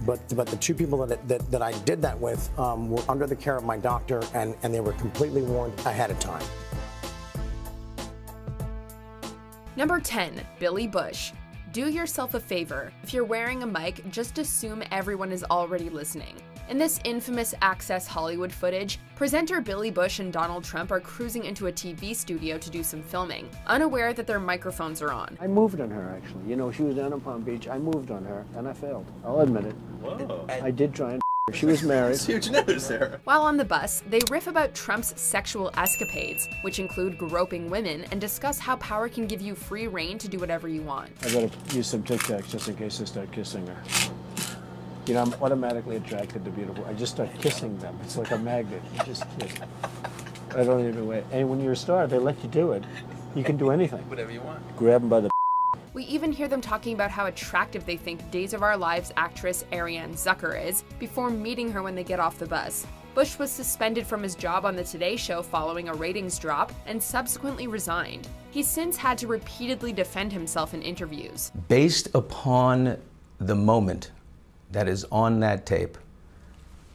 But the two people that I did that with were under the care of my doctor, and they were completely warned ahead of time. Number 10, Billy Bush. Do yourself a favor. If you're wearing a mic, just assume everyone is already listening. In this infamous Access Hollywood footage, presenter Billy Bush and Donald Trump are cruising into a TV studio to do some filming, unaware that their microphones are on. I moved on her, actually. You know, she was down in Palm Beach. I moved on her, and I failed. I'll admit it. Whoa. I did try and her. She was married. That's huge news there. While on the bus, they riff about Trump's sexual escapades, which include groping women, and discuss how power can give you free reign to do whatever you want. I better use some Tic Tacs just in case I start kissing her. You know, I'm automatically attracted to beautiful. I just start kissing them. It's like a magnet. You just kiss. I don't even wait. And when you're a star, they let you do it. You can do anything. Whatever you want. Grab them by the. We even hear them talking about how attractive they think Days of Our Lives actress Ariane Zucker is before meeting her when they get off the bus. Bush was suspended from his job on the Today Show following a ratings drop and subsequently resigned. He's since had to repeatedly defend himself in interviews. Based upon the moment that is on that tape,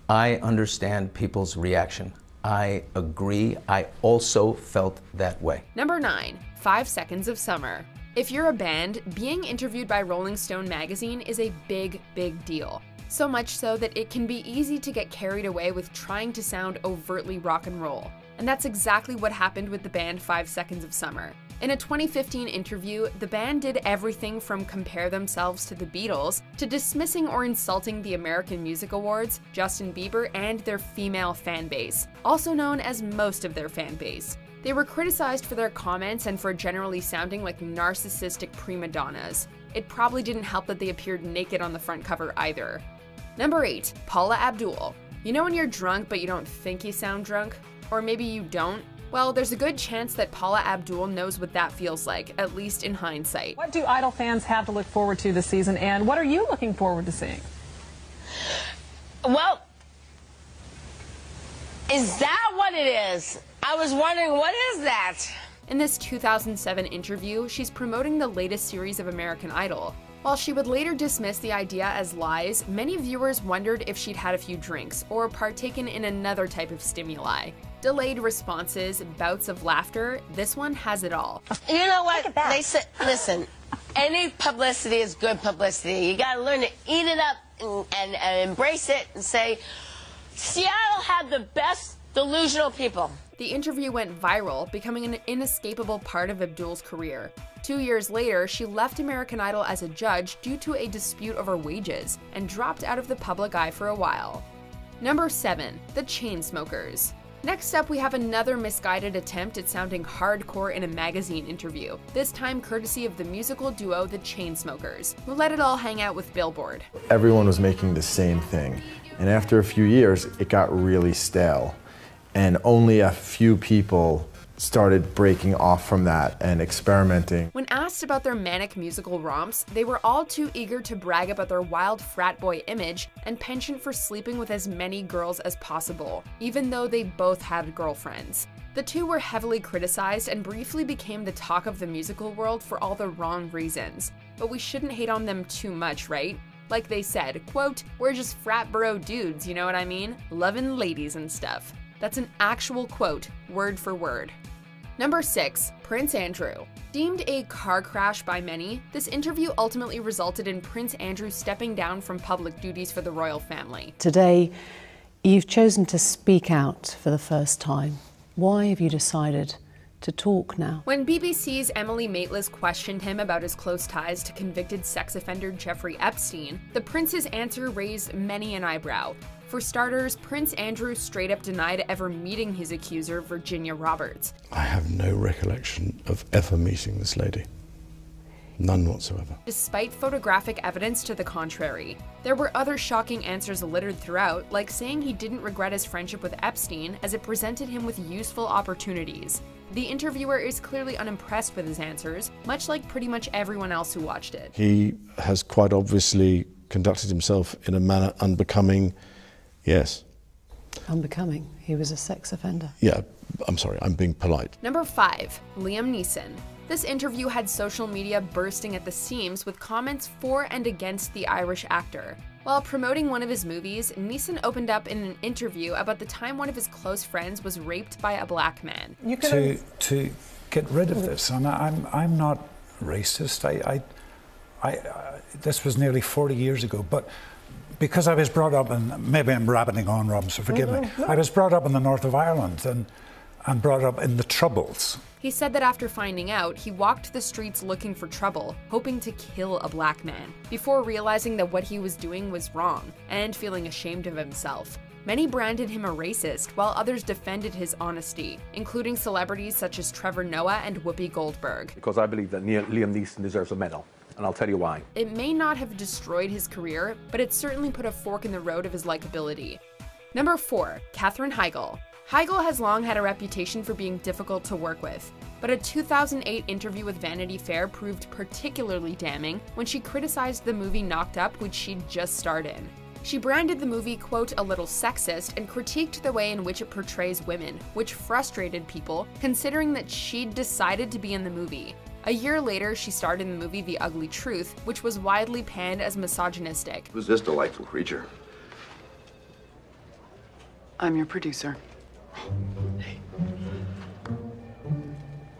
I understand people's reaction. I agree. I also felt that way. Number 9, 5 Seconds of Summer. If you're a band, being interviewed by Rolling Stone magazine is a big, big deal. So much so that it can be easy to get carried away with trying to sound overtly rock and roll. And that's exactly what happened with the band 5 Seconds of Summer. In a 2015 interview, the band did everything from compare themselves to the Beatles to dismissing or insulting the American Music Awards, Justin Bieber, and their female fan base, also known as most of their fan base. They were criticized for their comments and for generally sounding like narcissistic prima donnas. It probably didn't help that they appeared naked on the front cover either. Number 8, Paula Abdul. You know when you're drunk but you don't think you sound drunk? Or maybe you don't? Well, there's a good chance that Paula Abdul knows what that feels like, at least in hindsight. What do Idol fans have to look forward to this season, and what are you looking forward to seeing? Well, is that what it is? I was wondering, what is that? In this 2007 interview, she's promoting the latest series of American Idol. While she would later dismiss the idea as lies, many viewers wondered if she'd had a few drinks or partaken in another type of stimuli. Delayed responses, bouts of laughter, this one has it all. You know what? They said, listen, any publicity is good publicity. You gotta learn to eat it up and embrace it and say, Seattle had the best delusional people. The interview went viral, becoming an inescapable part of Abdul's career. 2 years later, she left American Idol as a judge due to a dispute over wages and dropped out of the public eye for a while. Number 7, the Chainsmokers. Next up, we have another misguided attempt at sounding hardcore in a magazine interview, this time courtesy of the musical duo the Chainsmokers, who let it all hang out with Billboard. Everyone was making the same thing, and after a few years, it got really stale. And only a few people started breaking off from that and experimenting. When asked about their manic musical romps, they were all too eager to brag about their wild frat boy image and penchant for sleeping with as many girls as possible, even though they both had girlfriends. The two were heavily criticized and briefly became the talk of the musical world for all the wrong reasons. But we shouldn't hate on them too much, right? Like they said, quote, "We're just frat bro dudes, you know what I mean? Lovin' ladies and stuff." That's an actual quote, word for word. Number 6, Prince Andrew. Deemed a car crash by many, this interview ultimately resulted in Prince Andrew stepping down from public duties for the royal family. Today, you've chosen to speak out for the first time. Why have you decided to talk now? When BBC's Emily Maitlis questioned him about his close ties to convicted sex offender Jeffrey Epstein, the prince's answer raised many an eyebrow. For starters, Prince Andrew straight up denied ever meeting his accuser, Virginia Roberts. I have no recollection of ever meeting this lady. None whatsoever. Despite photographic evidence to the contrary. There were other shocking answers littered throughout, like saying he didn't regret his friendship with Epstein as it presented him with useful opportunities. The interviewer is clearly unimpressed with his answers, much like pretty much everyone else who watched it. He has quite obviously conducted himself in a manner unbecoming. Yes. Unbecoming. He was a sex offender. Yeah, I'm sorry, I'm being polite. Number 5, Liam Neeson. This interview had social media bursting at the seams with comments for and against the Irish actor. While promoting one of his movies, Neeson opened up in an interview about the time one of his close friends was raped by a black man. To get rid of this, and I'm not racist. This was nearly 40 years ago, but because I was brought up in, maybe I'm rabbiting on, Rob, so forgive me. I was brought up in the north of Ireland and brought up in the Troubles. He said that after finding out, he walked the streets looking for trouble, hoping to kill a black man, before realizing that what he was doing was wrong, and feeling ashamed of himself. Many branded him a racist, while others defended his honesty, including celebrities such as Trevor Noah and Whoopi Goldberg. Because I believe that Liam Neeson deserves a medal, and I'll tell you why. It may not have destroyed his career, but it certainly put a fork in the road of his likability. Number 4, Katherine Heigl. Heigl has long had a reputation for being difficult to work with, but a 2008 interview with Vanity Fair proved particularly damning when she criticized the movie Knocked Up, which she'd just starred in. She branded the movie, quote, a little sexist, and critiqued the way in which it portrays women, which frustrated people, considering that she'd decided to be in the movie. A year later, she starred in the movie The Ugly Truth, which was widely panned as misogynistic. Who's this delightful creature? I'm your producer. Hey.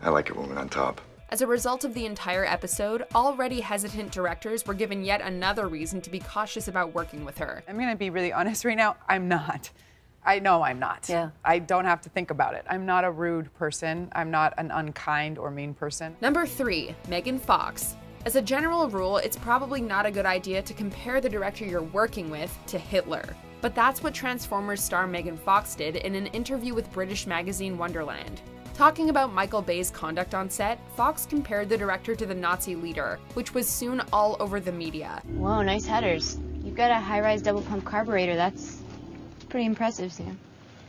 I like a woman on top. As a result of the entire episode, already hesitant directors were given yet another reason to be cautious about working with her. I'm gonna be really honest right now, I'm not. I know I'm not. Yeah. I don't have to think about it. I'm not a rude person. I'm not an unkind or mean person. Number 3, Megan Fox. As a general rule, it's probably not a good idea to compare the director you're working with to Hitler. But that's what Transformers star Megan Fox did in an interview with British magazine Wonderland. Talking about Michael Bay's conduct on set, Fox compared the director to the Nazi leader, which was soon all over the media. Whoa, nice headers. You've got a high-rise double-pump carburetor. That's pretty impressive, Sam.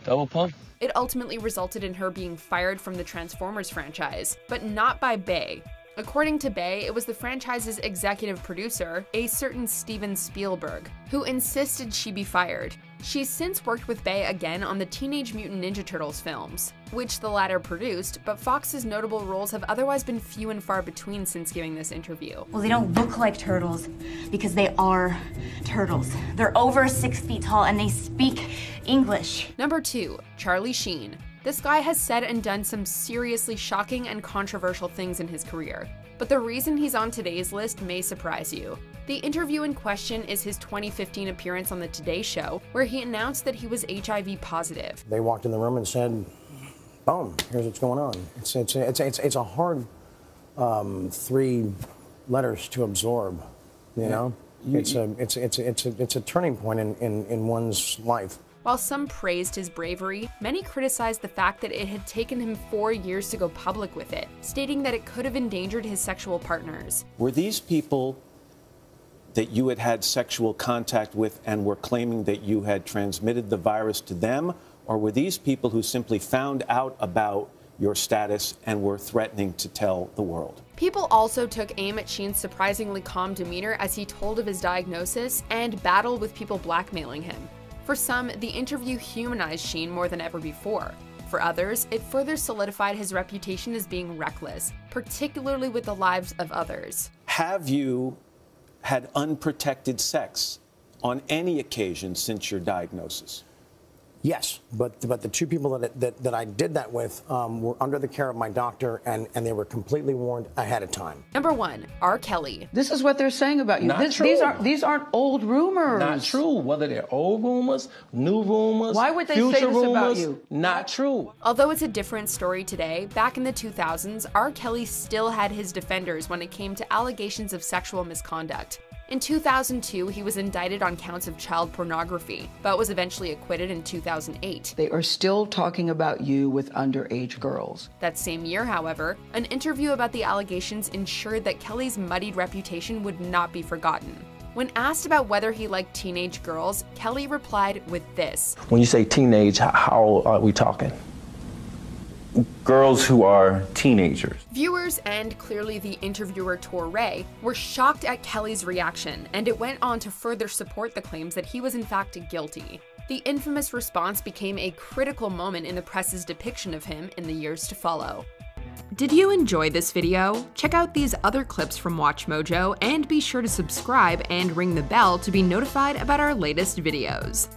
Double pump? It ultimately resulted in her being fired from the Transformers franchise, but not by Bay. According to Bay, it was the franchise's executive producer, a certain Steven Spielberg, who insisted she be fired. She's since worked with Bay again on the Teenage Mutant Ninja Turtles films, which the latter produced, but Fox's notable roles have otherwise been few and far between since giving this interview. Well, they don't look like turtles because they are turtles. They're over 6 feet tall and they speak English. Number 2, Charlie Sheen. This guy has said and done some seriously shocking and controversial things in his career, but the reason he's on today's list may surprise you. The interview in question is his 2015 appearance on the Today Show, where he announced that he was HIV positive. They walked in the room and said, boom, here's what's going on. It's a hard 3 letters to absorb, you know? It's a turning point in one's life. While some praised his bravery, many criticized the fact that it had taken him 4 years to go public with it, stating that it could have endangered his sexual partners. Were these people that you had had sexual contact with and were claiming that you had transmitted the virus to them, or were these people who simply found out about your status and were threatening to tell the world? People also took aim at Sheen's surprisingly calm demeanor as he told of his diagnosis and battle with people blackmailing him. For some, the interview humanized Sheen more than ever before. For others, it further solidified his reputation as being reckless, particularly with the lives of others. Have you had unprotected sex on any occasion since your diagnosis? Yes, but the 2 people that I did that with were under the care of my doctor, and they were completely warned ahead of time. Number 1, R. Kelly. This is what they're saying about you. Not true. These aren't old rumors. Not true. Whether they're old rumors, new rumors, why would they future say this rumors, about you? Not true. Although it's a different story today, back in the 2000s, R. Kelly still had his defenders when it came to allegations of sexual misconduct. In 2002, he was indicted on counts of child pornography, but was eventually acquitted in 2008. They are still talking about you with underage girls. That same year, however, an interview about the allegations ensured that Kelly's muddied reputation would not be forgotten. When asked about whether he liked teenage girls, Kelly replied with this. When you say teenage, how old are we talking? Girls who are teenagers. Viewers, and clearly the interviewer Torre, were shocked at Kelly's reaction, and it went on to further support the claims that he was in fact guilty. The infamous response became a critical moment in the press's depiction of him in the years to follow. Did you enjoy this video? Check out these other clips from WatchMojo and be sure to subscribe and ring the bell to be notified about our latest videos.